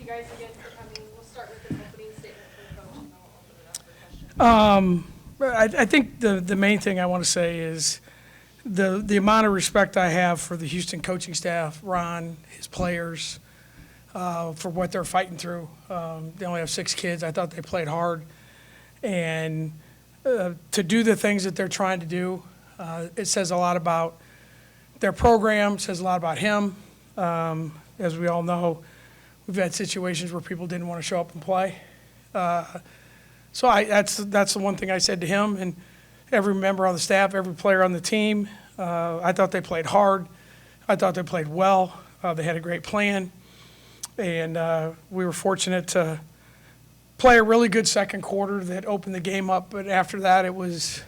you guys again for coming. We'll start with an opening statement from the coach, and I'll open it up for questions. I think the main thing I want to say is the amount of respect I have for the Houston coaching staff, Ron, his players, for what they're fighting through. They only have 6 kids. I thought they played hard. And to do the things that they're trying to do, it says a lot about their program, says a lot about him. As we all know, we've had situations where people didn't want to show up and play. So that's the one thing I said to him and every member on the staff, every player on the team. I thought they played hard. I thought they played well. They had a great plan. And we were fortunate to play a really good second quarter that opened the game up. But after that, it was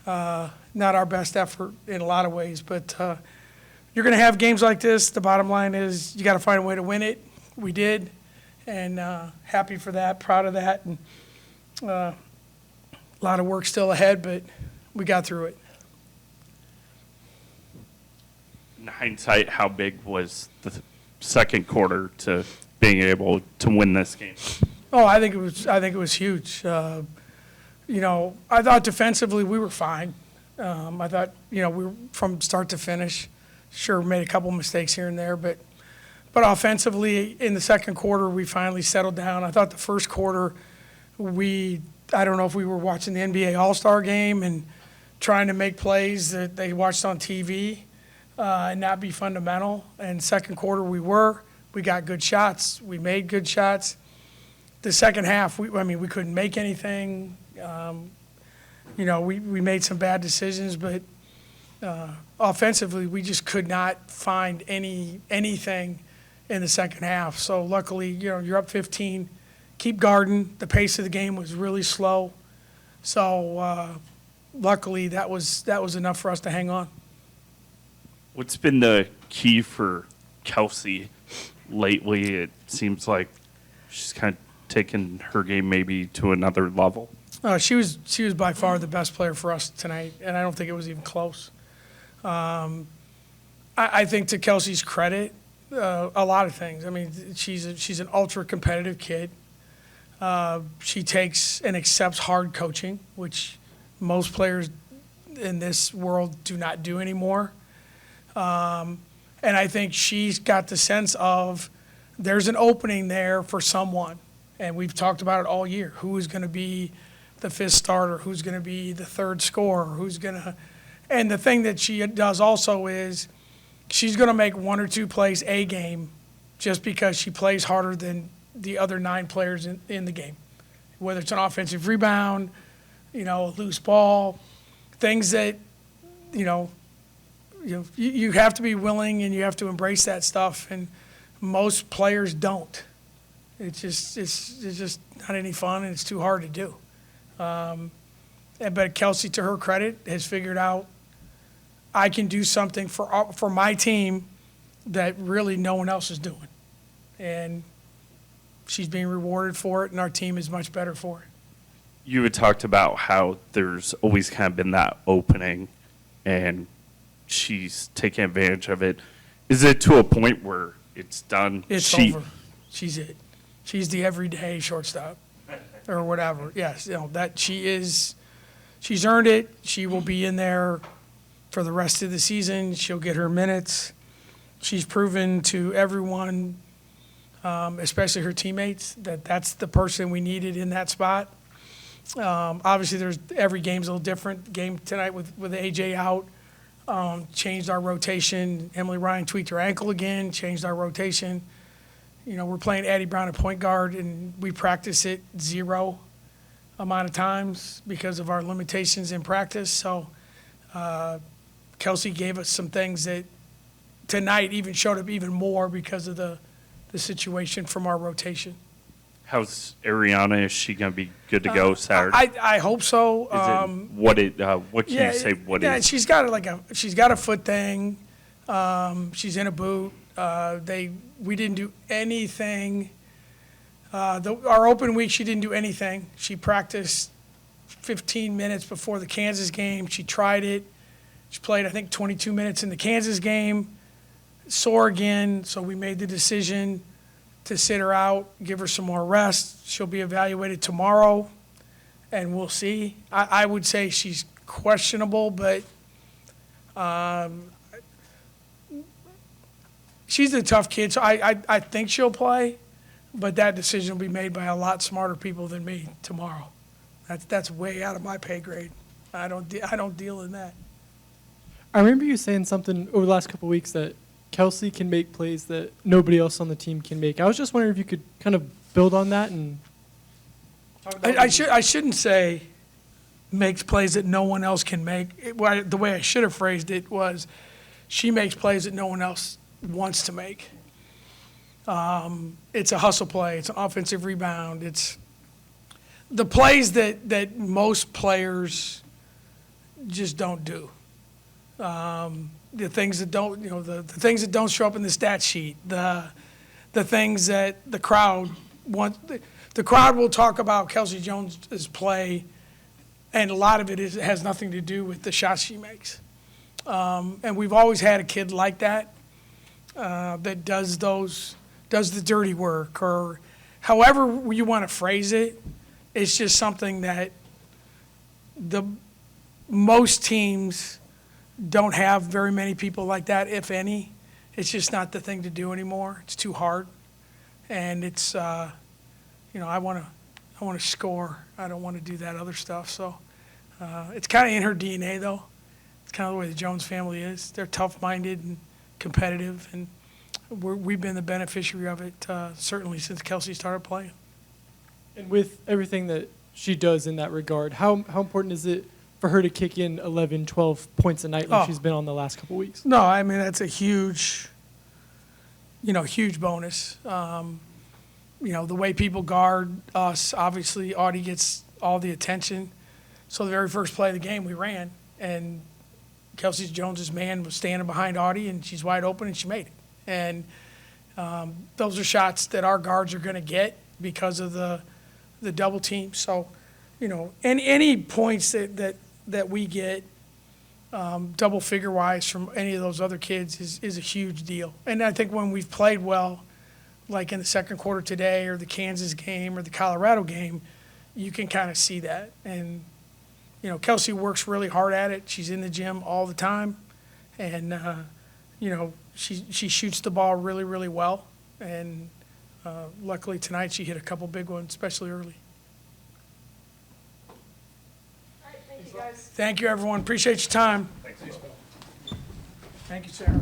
not our best effort in a lot of ways. But you're going to have games like this. The bottom line is you got to find a way to win it. We did. And happy for that, proud of that. And a lot of work still ahead, but we got through it. In hindsight, how big was the second quarter to being able to win this game? Oh, I think it was huge. You know, I thought defensively we were fine. I thought, you know, we were from start to finish. Sure, made a couple mistakes here and there, but offensively in the second quarter we finally settled down. I thought the first quarter I don't know if we were watching the NBA All-Star game and trying to make plays that they watched on TV and not be fundamental. And second quarter we got good shots. We made good shots. The second half, we couldn't make anything. You know, we made some bad decisions, but offensively we just could not find anything in the second half. So luckily, you know, you're up 15. Keep guarding. The pace of the game was really slow. So luckily that was enough for us to hang on. What's been the key for Kelsey lately? It seems like she's kind of taken her game maybe to another level. She was by far the best player for us tonight, and I don't think it was even close. I think to Kelsey's credit, a lot of things. I mean, she's an ultra competitive kid. She takes and accepts hard coaching, which most players in this world do not do anymore. And I think she's got the sense of there's an opening there for someone. And we've talked about it all year. Who is going to be the 5th starter? Who's going to be the 3rd scorer? And the thing that she does also is she's going to make 1 or 2 plays a game just because she plays harder than the other 9 players in the game. Whether it's an offensive rebound, you know, a loose ball, things that, you have to be willing and you have to embrace that stuff. And most players don't. It's just not any fun and it's too hard to do. But Kelsey, to her credit, has figured out I can do something for my team that really no one else is doing. And she's being rewarded for it, and our team is much better for it. You had talked about how there's always kind of been that opening, and she's taking advantage of it. Is it to a point where it's done? It's over. She's it. She's the everyday shortstop or whatever. Yes, you know, that she's earned it. She will be in there for the rest of the season. She'll get her minutes. She's proven to everyone, especially her teammates, that that's the person we needed in that spot. Obviously, every game's a little different. Game tonight with AJ out changed our rotation. Emily Ryan tweaked her ankle again, changed our rotation. You know, we're playing Addie Brown at point guard, and we practice it 0 amount of times because of our limitations in practice. So Kelsey gave us some things that tonight even showed up even more because of the situation from our rotation. How's Ariana? Is she going to be good to go Saturday? I hope so. What can you say? Yeah, she's got a foot thing. She's in a boot. We didn't do anything. Our open week, she didn't do anything. She practiced 15 minutes before the Kansas game. She tried it. She played, I think, 22 minutes in the Kansas game. Sore again, so we made the decision to sit her out, give her some more rest. She'll be evaluated tomorrow, and we'll see. I would say she's questionable, but she's a tough kid, so I think she'll play, but that decision will be made by a lot smarter people than me tomorrow. That's way out of my pay grade. I don't deal in that. I remember you saying something over the last couple of weeks that Kelsey can make plays that nobody else on the team can make. I was just wondering if you could kind of build on that and talk about I shouldn't say makes plays that no one else can make. The way I should have phrased it was she makes plays that no one else wants to make. It's a hustle play. It's an offensive rebound. It's the plays that most players just don't do. The things that don't, the things that don't show up in the stat sheet, the things that the crowd wants. The crowd will talk about Kelsey Jones' play, and a lot of it has nothing to do with the shots she makes. And we've always had a kid like that that does the dirty work, or however you want to phrase it. It's just something that most teams don't have very many people like that, if any. It's just not the thing to do anymore. It's too hard, and it's I want to score. I don't want to do that other stuff. So it's kind of in her DNA, though. It's kind of the way the Jones family is. They're tough-minded and competitive, and we've been the beneficiary of it certainly since Kelsey started playing. And with everything that she does in that regard, how important is it for her to kick in 11, 12 points a night like she's been on the last couple weeks? No, I mean, that's a huge bonus. The way people guard us, obviously, Audie gets all the attention. So the very first play of the game, we ran, and Kelsey Jones's man was standing behind Audie, and she's wide open, and she made it. And those are shots that our guards are going to get because of the double team. So, any points that we get double figure wise from any of those other kids is a huge deal. And I think when we've played well, like in the second quarter today, or the Kansas game, or the Colorado game, you can kind of see that. And Kelsey works really hard at it. She's in the gym all the time, and she shoots the ball really, really well. And luckily tonight she hit a couple big ones, especially early. All right, thank you, guys. Thank you, everyone. Appreciate your time. Thank you, Sarah.